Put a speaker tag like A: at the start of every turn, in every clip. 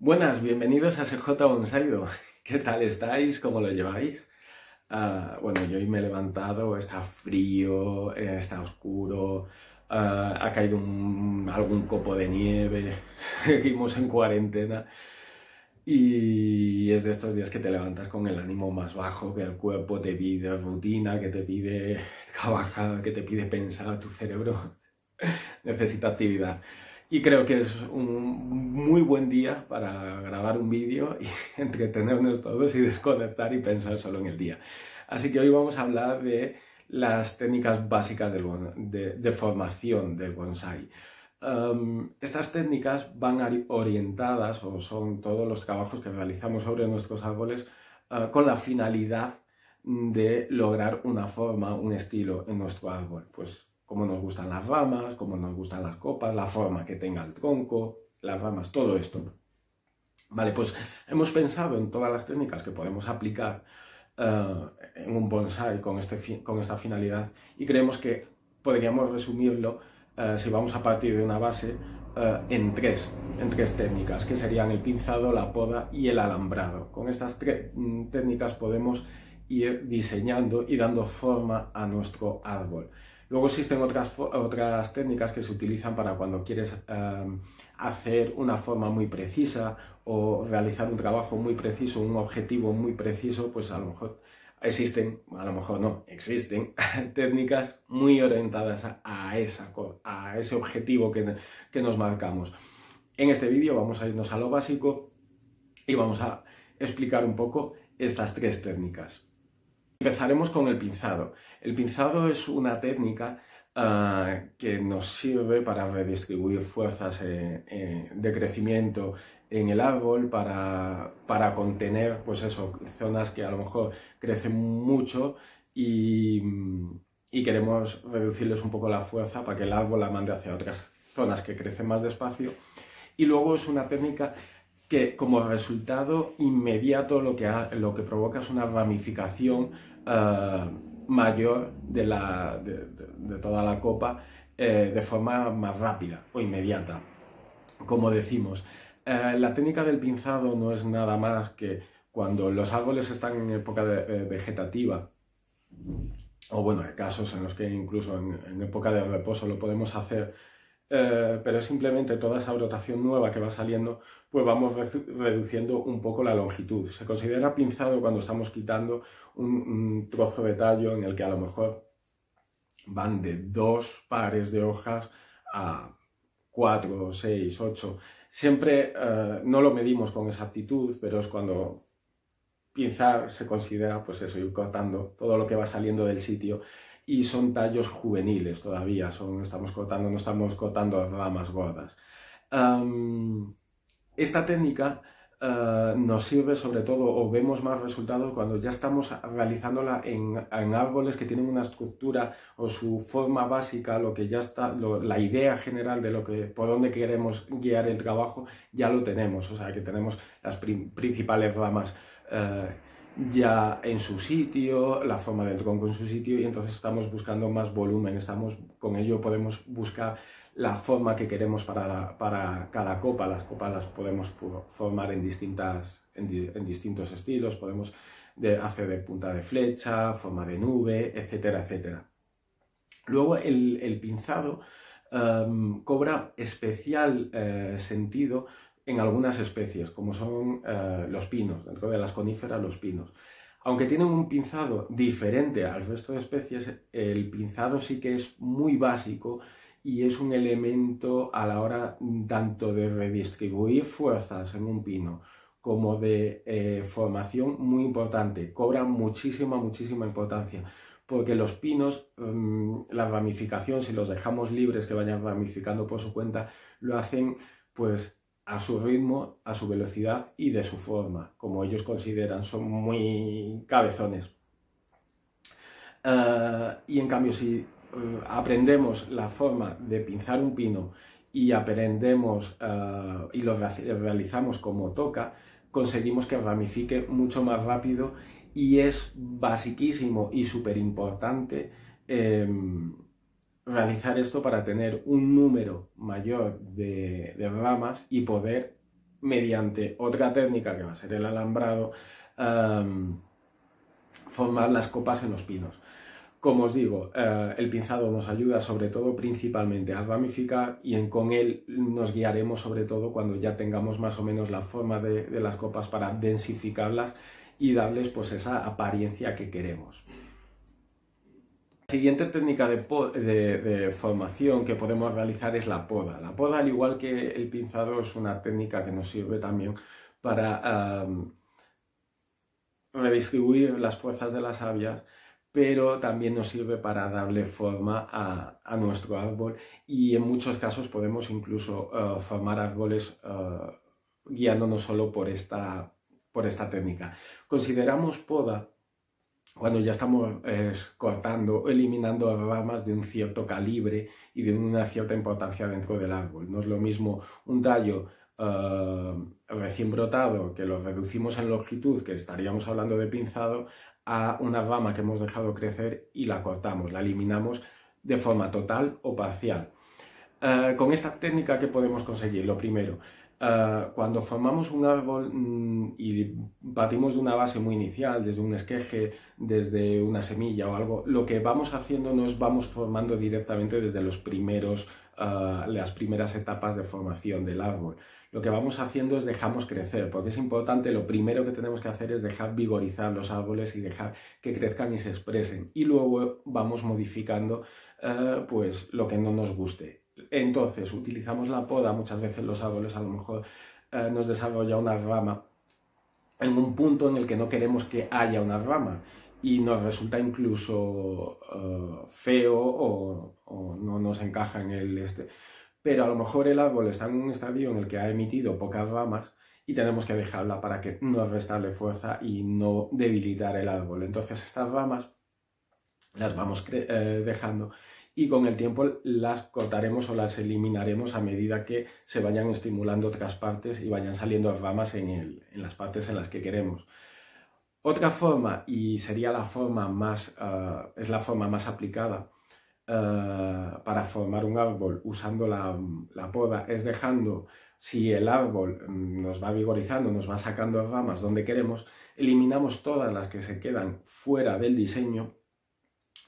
A: Buenas, bienvenidos a SJ Bonsaido. ¿Qué tal estáis? ¿Cómo lo lleváis? Bueno, yo hoy me he levantado, está frío, está oscuro, ha caído algún copo de nieve, seguimos en cuarentena y es de estos días que te levantas con el ánimo más bajo, que el cuerpo te pide rutina, que te pide trabajar, que te pide pensar, tu cerebro necesita actividad. Y creo que es un muy buen día para grabar un vídeo y entretenernos todos y desconectar y pensar solo en el día. Así que hoy vamos a hablar de las técnicas básicas de formación de bonsai. Estas técnicas van orientadas, o son todos los trabajos que realizamos sobre nuestros árboles, con la finalidad de lograr una forma, un estilo en nuestro árbol. Pues cómo nos gustan las ramas, cómo nos gustan las copas, la forma que tenga el tronco, las ramas, todo esto. Vale, pues hemos pensado en todas las técnicas que podemos aplicar en un bonsai con esta finalidad y creemos que podríamos resumirlo, si vamos a partir de una base, en tres técnicas, que serían el pinzado, la poda y el alambrado. Con estas tres técnicas podemos ir diseñando y dando forma a nuestro árbol. Luego existen otras técnicas que se utilizan para cuando quieres hacer una forma muy precisa o realizar un trabajo muy preciso, un objetivo muy preciso, pues a lo mejor existen, a lo mejor no, existen técnicas muy orientadas a ese objetivo que nos marcamos. En este vídeo vamos a irnos a lo básico y vamos a explicar un poco estas tres técnicas. Empezaremos con el pinzado. El pinzado es una técnica que nos sirve para redistribuir fuerzas de crecimiento en el árbol, para contener, pues eso, zonas que a lo mejor crecen mucho y queremos reducirles un poco la fuerza para que el árbol la mande hacia otras zonas que crecen más despacio. Y luego es una técnica que como resultado inmediato lo que provoca es una ramificación mayor de toda la copa de forma más rápida o inmediata. Como decimos, la técnica del pinzado no es nada más que cuando los árboles están en época vegetativa, o bueno, hay casos en los que incluso en época de reposo lo podemos hacer, pero es simplemente toda esa brotación nueva que va saliendo, pues vamos reduciendo un poco la longitud. Se considera pinzado cuando estamos quitando un trozo de tallo en el que a lo mejor van de 2 pares de hojas a 4, 6, 8. Siempre no lo medimos con exactitud, pero es cuando pinzar se considera, pues eso, ir cortando todo lo que va saliendo del sitio. Y son tallos juveniles todavía, no estamos cortando ramas gordas. Esta técnica nos sirve sobre todo, o vemos más resultados cuando ya estamos realizándola en árboles que tienen una estructura o su forma básica, lo que ya está, la idea general de por dónde queremos guiar el trabajo, ya lo tenemos. O sea, que tenemos las principales ramas ya en su sitio, la forma del tronco en su sitio, y entonces estamos buscando más volumen, con ello podemos buscar la forma que queremos para cada copa. Las copas las podemos formar en distintos estilos, podemos hacer de punta de flecha, forma de nube, etcétera, etcétera. Luego el pinzado cobra especial sentido en algunas especies, como son los pinos, dentro de las coníferas los pinos. Aunque tienen un pinzado diferente al resto de especies, el pinzado sí que es muy básico y es un elemento a la hora tanto de redistribuir fuerzas en un pino como de formación muy importante. Cobra muchísima importancia, porque los pinos, la ramificación, si los dejamos libres que vayan ramificando por su cuenta, lo hacen pues a su ritmo, a su velocidad y de su forma, como ellos consideran, son muy cabezones. Y en cambio, si aprendemos la forma de pinzar un pino y aprendemos y lo realizamos como toca, conseguimos que ramifique mucho más rápido, y es basiquísimo y súper importante realizar esto para tener un número mayor de ramas y poder mediante otra técnica que va a ser el alambrado, formar las copas en los pinos. Como os digo, el pinzado nos ayuda sobre todo principalmente a ramificar y con él nos guiaremos sobre todo cuando ya tengamos más o menos la forma de las copas para densificarlas y darles pues esa apariencia que queremos. La siguiente técnica de formación que podemos realizar es la poda. La poda, al igual que el pinzado, es una técnica que nos sirve también para redistribuir las fuerzas de las sabias, pero también nos sirve para darle forma a nuestro árbol y en muchos casos podemos incluso formar árboles guiándonos solo por esta técnica. Consideramos poda cuando ya estamos cortando o eliminando ramas de un cierto calibre y de una cierta importancia dentro del árbol. No es lo mismo un tallo recién brotado, que lo reducimos en longitud, que estaríamos hablando de pinzado, a una rama que hemos dejado crecer y la cortamos, la eliminamos de forma total o parcial. Con esta técnica, ¿qué podemos conseguir? Lo primero, cuando formamos un árbol y partimos de una base muy inicial, desde un esqueje, desde una semilla o algo, lo que vamos haciendo nos vamos formando directamente desde las primeras etapas de formación del árbol. Lo que vamos haciendo es dejamos crecer, porque es importante, lo primero que tenemos que hacer es dejar vigorizar los árboles y dejar que crezcan y se expresen. Y luego vamos modificando pues lo que no nos guste. Entonces utilizamos la poda, muchas veces los árboles a lo mejor nos desarrolla una rama en un punto en el que no queremos que haya una rama y nos resulta incluso feo o no nos encaja en el pero a lo mejor el árbol está en un estadio en el que ha emitido pocas ramas y tenemos que dejarla para que no restarle fuerza y no debilitar el árbol. Entonces estas ramas las vamos dejando y con el tiempo las cortaremos o las eliminaremos a medida que se vayan estimulando otras partes y vayan saliendo ramas en las partes en las que queremos. Otra forma, y sería la forma más, es la forma más aplicada para formar un árbol usando la poda, es dejando, si el árbol nos va vigorizando, nos va sacando ramas donde queremos, eliminamos todas las que se quedan fuera del diseño,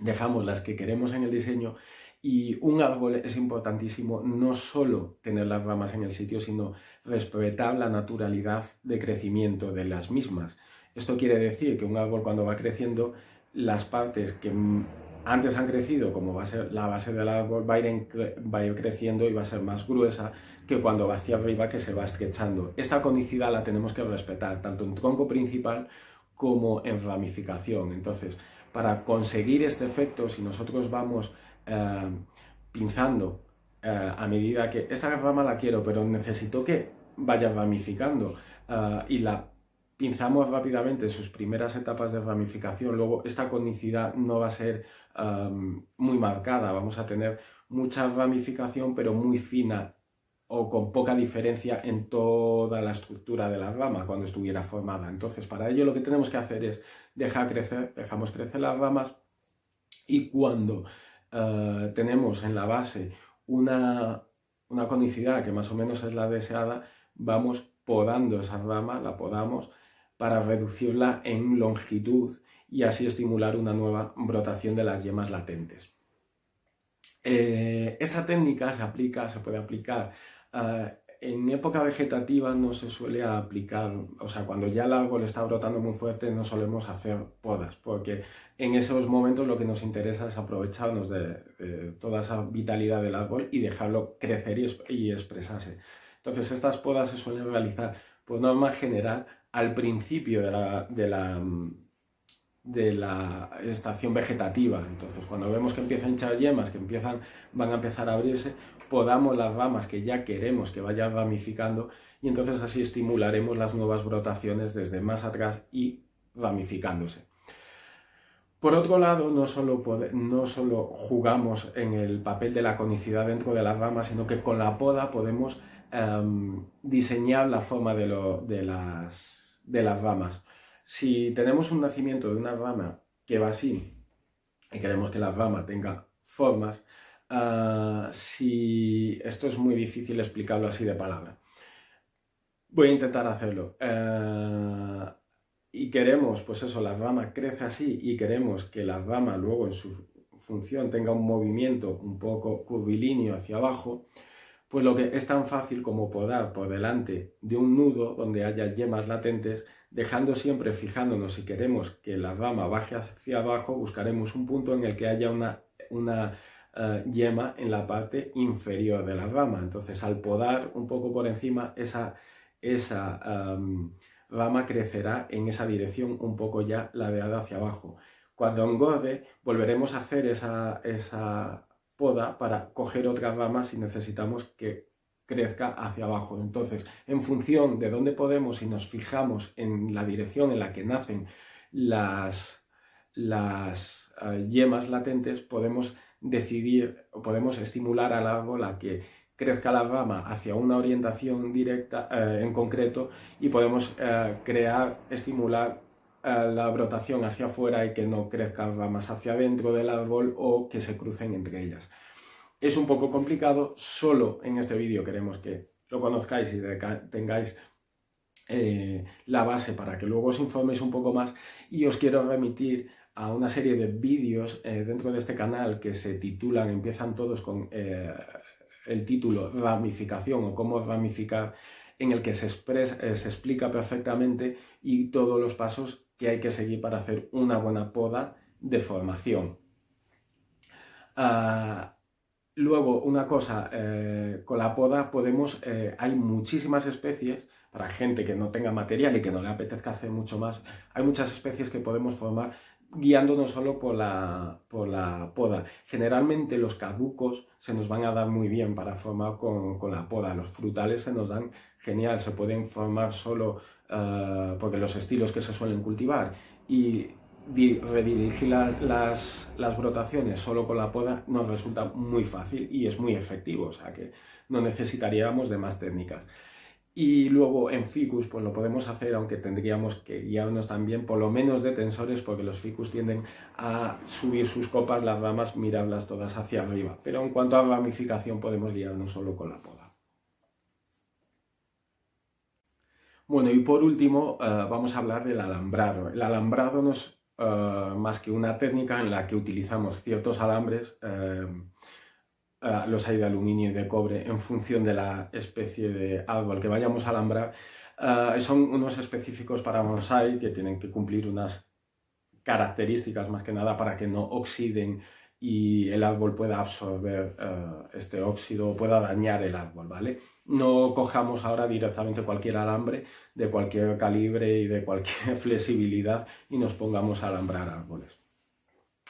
A: dejamos las que queremos en el diseño. Y un árbol es importantísimo no solo tener las ramas en el sitio, sino respetar la naturalidad de crecimiento de las mismas. Esto quiere decir que un árbol, cuando va creciendo, las partes que antes han crecido, como va a ser la base del árbol, va a ir creciendo y va a ser más gruesa que cuando va hacia arriba, que se va estrechando. Esta conicidad la tenemos que respetar, tanto en tronco principal como en ramificación. Entonces, para conseguir este efecto, si nosotros vamos pinzando a medida que esta rama la quiero, pero necesito que vaya ramificando y la pinzamos rápidamente en sus primeras etapas de ramificación, luego esta conicidad no va a ser muy marcada, vamos a tener mucha ramificación pero muy fina o con poca diferencia en toda la estructura de la rama cuando estuviera formada. Entonces, para ello lo que tenemos que hacer es dejamos crecer las ramas y cuando tenemos en la base una conicidad que más o menos es la deseada, vamos podando esa rama, la podamos para reducirla en longitud y así estimular una nueva brotación de las yemas latentes. Esta técnica se puede aplicar en época vegetativa, no se suele aplicar, o sea, cuando ya el árbol está brotando muy fuerte no solemos hacer podas, porque en esos momentos lo que nos interesa es aprovecharnos de toda esa vitalidad del árbol y dejarlo crecer y expresarse. Entonces estas podas se suelen realizar por norma general al principio de la estación vegetativa. Entonces, cuando vemos que empiezan a hinchar yemas, que van a empezar a abrirse, podamos las ramas que ya queremos que vayan ramificando y entonces así estimularemos las nuevas brotaciones desde más atrás y ramificándose. Por otro lado, no solo jugamos en el papel de la conicidad dentro de las ramas, sino que con la poda podemos diseñar la forma de las ramas. Si tenemos un nacimiento de una rama que va así y queremos que la rama tenga formas, esto es muy difícil explicarlo así de palabra. Voy a intentar hacerlo. Y queremos, pues eso, la rama crece así y queremos que la rama luego en su función tenga un movimiento un poco curvilíneo hacia abajo, pues lo que es tan fácil como podar por delante de un nudo donde haya yemas latentes, dejando siempre, fijándonos si queremos que la rama baje hacia abajo, buscaremos un punto en el que haya una yema en la parte inferior de la rama. Entonces, al podar un poco por encima, esa rama crecerá en esa dirección un poco ya ladeada hacia abajo. Cuando engorde, volveremos a hacer esa poda para coger otra rama si necesitamos que crezca hacia abajo. Entonces, en función de dónde podemos, si nos fijamos en la dirección en la que nacen las yemas latentes, podemos decidir o podemos estimular al árbol a que crezca la rama hacia una orientación directa en concreto, y podemos estimular la brotación hacia afuera y que no crezcan ramas hacia adentro del árbol o que se crucen entre ellas. Es un poco complicado, solo en este vídeo queremos que lo conozcáis y tengáis la base para que luego os informéis un poco más, y os quiero remitir a una serie de vídeos dentro de este canal que se titulan, empiezan todos con el título ramificación o cómo ramificar, en el que se explica perfectamente y todos los pasos que hay que seguir para hacer una buena poda de formación. Luego, una cosa, con la poda podemos, hay muchísimas especies, para gente que no tenga material y que no le apetezca hacer mucho más, hay muchas especies que podemos formar guiándonos solo por la poda. Generalmente los caducos se nos van a dar muy bien para formar con la poda. Los frutales se nos dan genial, se pueden formar solo porque los estilos que se suelen cultivar, y redirigir las brotaciones solo con la poda nos resulta muy fácil y es muy efectivo, o sea que no necesitaríamos de más técnicas. Y luego en ficus pues lo podemos hacer, aunque tendríamos que guiarnos también por lo menos de tensores, porque los ficus tienden a subir sus copas, las ramas, mirarlas todas hacia arriba. Pero en cuanto a ramificación podemos guiarnos solo con la poda. Bueno, y por último vamos a hablar del alambrado. El alambrado no es más que una técnica en la que utilizamos ciertos alambres, los hay de aluminio y de cobre, en función de la especie de árbol que vayamos a alambrar. Son unos específicos para bonsái que tienen que cumplir unas características más que nada para que no oxiden y el árbol pueda absorber este óxido o pueda dañar el árbol, ¿vale? No cojamos ahora directamente cualquier alambre de cualquier calibre y de cualquier flexibilidad y nos pongamos a alambrar árboles.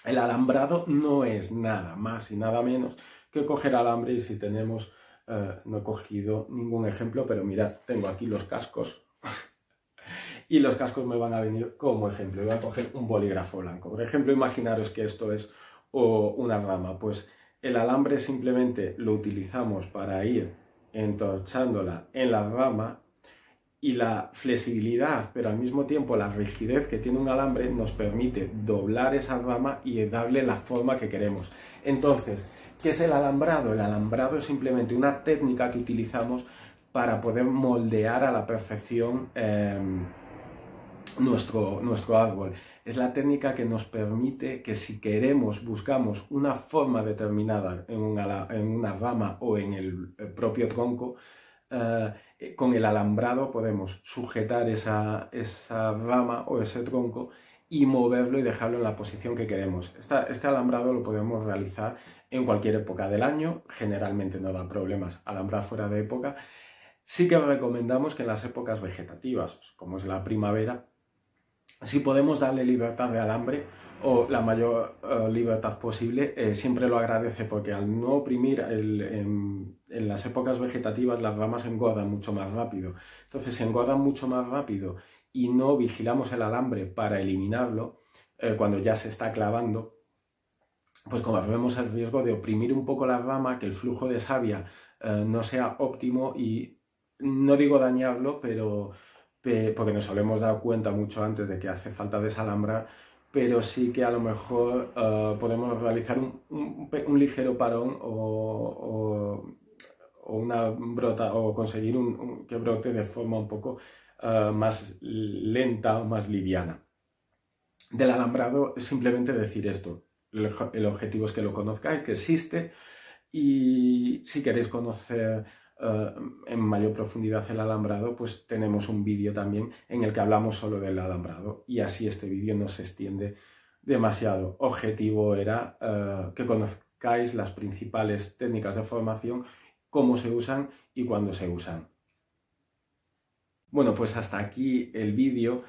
A: El alambrado no es nada más y nada menos que coger alambre, y si tenemos, no he cogido ningún ejemplo, pero mirad, tengo aquí los cascos y los cascos me van a venir como ejemplo. Voy a coger un bolígrafo blanco. Por ejemplo, imaginaros que esto es una rama, pues el alambre simplemente lo utilizamos para ir entorchándola en la rama, y la flexibilidad, pero al mismo tiempo la rigidez que tiene un alambre nos permite doblar esa rama y darle la forma que queremos. Entonces, ¿qué es el alambrado? El alambrado es simplemente una técnica que utilizamos para poder moldear a la perfección nuestro árbol. Es la técnica que nos permite que, si queremos, buscamos una forma determinada en una rama o en el propio tronco, con el alambrado podemos sujetar esa rama o ese tronco y moverlo y dejarlo en la posición que queremos. Este alambrado lo podemos realizar en cualquier época del año, generalmente no da problemas alambrar fuera de época. Sí que recomendamos que en las épocas vegetativas, como es la primavera, si podemos darle libertad de alambre o la mayor libertad posible, siempre lo agradece, porque al no oprimir en las épocas vegetativas las ramas engordan mucho más rápido. Entonces, si engordan mucho más rápido y no vigilamos el alambre para eliminarlo cuando ya se está clavando, pues corremos el riesgo de oprimir un poco la rama, que el flujo de savia no sea óptimo y, no digo dañarlo, pero porque nos solemos dar cuenta mucho antes de que hace falta desalambrar, pero sí que a lo mejor podemos realizar un ligero parón o o conseguir que brote de forma un poco más lenta o más liviana. Del alambrado es simplemente decir esto. El objetivo es que lo conozcáis, que existe, y si queréis conocer en mayor profundidad el alambrado, pues tenemos un vídeo también en el que hablamos solo del alambrado, y así este vídeo no se extiende demasiado. Objetivo era que conozcáis las principales técnicas de formación, cómo se usan y cuándo se usan. Bueno, pues hasta aquí el vídeo.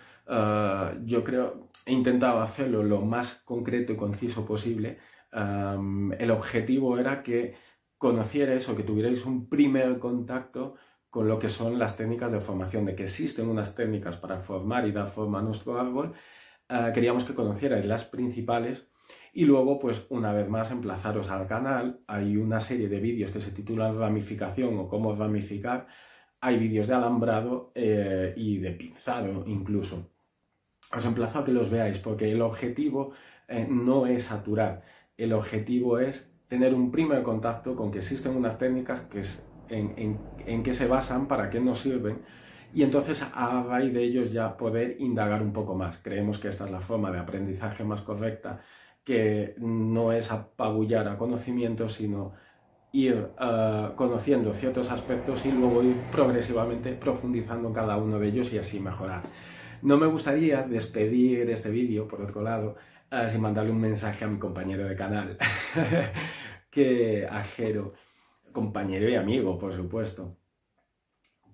A: Yo creo, he intentado hacerlo lo más concreto y conciso posible. El objetivo era que conocierais o que tuvierais un primer contacto con lo que son las técnicas de formación, de que existen unas técnicas para formar y dar forma a nuestro árbol. Queríamos que conocierais las principales, y luego, pues una vez más, emplazaros al canal. Hay una serie de vídeos que se titulan Ramificación o Cómo ramificar. Hay vídeos de alambrado y de pinzado incluso. Os emplazo a que los veáis, porque el objetivo no es saturar. El objetivo es tener un primer contacto con que existen unas técnicas que en qué se basan, para qué nos sirven, y entonces a raíz de ellos ya poder indagar un poco más. Creemos que esta es la forma de aprendizaje más correcta, que no es apabullar a conocimientos, sino ir conociendo ciertos aspectos y luego ir progresivamente profundizando en cada uno de ellos y así mejorar. No me gustaría despedir este vídeo, por otro lado, sin mandarle un mensaje a mi compañero de canal, a Jero, compañero y amigo, por supuesto,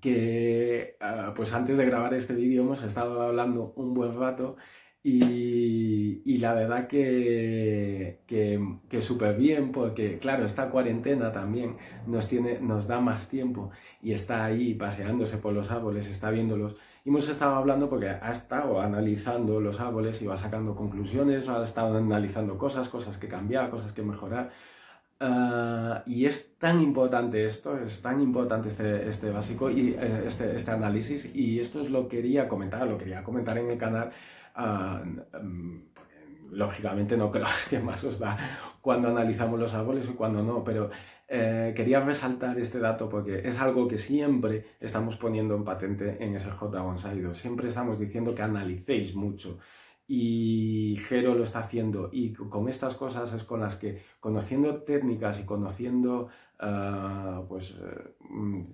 A: que pues antes de grabar este vídeo hemos estado hablando un buen rato, y la verdad que súper bien, porque claro, esta cuarentena también nos da más tiempo, y está ahí paseándose por los árboles, está viéndolos, y hemos estado hablando porque ha estado analizando los árboles y va sacando conclusiones, ha estado analizando cosas que cambiar, cosas que mejorar. Y es tan importante esto, es tan importante este básico y este análisis, y esto es lo quería comentar en el canal. Lógicamente no creo que más os da cuando analizamos los árboles y cuando no, pero quería resaltar este dato porque es algo que siempre estamos poniendo en patente en SJ Bonsai 2. Siempre estamos diciendo que analicéis mucho, y Jero lo está haciendo, y con estas cosas es con las que, conociendo técnicas y conociendo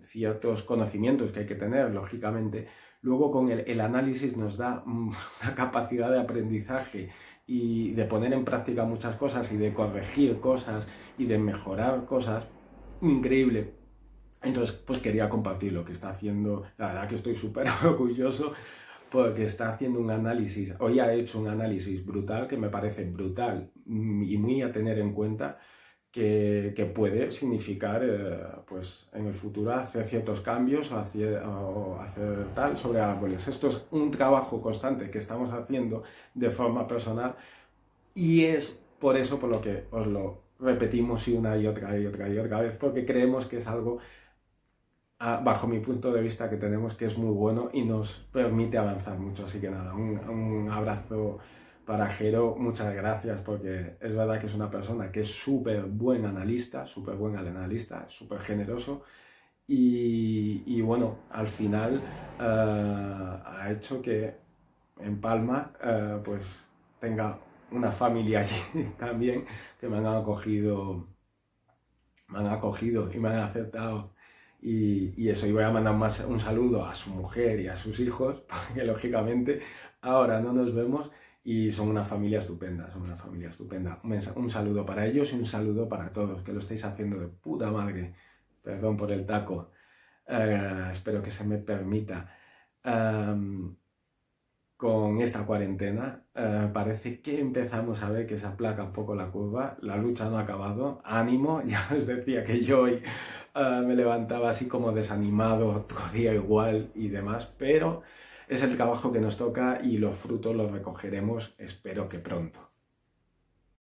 A: ciertos conocimientos que hay que tener, lógicamente, luego con el análisis nos da una capacidad de aprendizaje y de poner en práctica muchas cosas y de corregir cosas y de mejorar cosas increíble. Entonces, pues quería compartir lo que está haciendo. La verdad que estoy súper orgulloso, porque está haciendo un análisis, hoy ha hecho un análisis brutal, que me parece brutal y muy a tener en cuenta, que puede significar pues en el futuro hacer ciertos cambios o hacer tal sobre árboles. Esto es un trabajo constante que estamos haciendo de forma personal, y es por eso por lo que os lo repetimos una y otra vez, porque creemos que es algo, bajo mi punto de vista, que tenemos, que es muy bueno y nos permite avanzar mucho. Así que nada, un abrazo para Jero, muchas gracias, porque es verdad que es una persona que es súper buen analista, súper generoso, y bueno, al final ha hecho que en Palma pues tenga una familia allí también, que me han acogido y me han aceptado. Y eso, y voy a mandar un saludo a su mujer y a sus hijos, porque lógicamente ahora no nos vemos, y son una familia estupenda, Un saludo para ellos y un saludo para todos, que lo estáis haciendo de puta madre. Perdón por el taco, espero que se me permita. Con esta cuarentena parece que empezamos a ver que se aplaca un poco la curva, la lucha no ha acabado, ánimo. Ya os decía que yo hoy me levantaba así como desanimado, otro día igual y demás, pero es el trabajo que nos toca y los frutos los recogeremos, espero que pronto.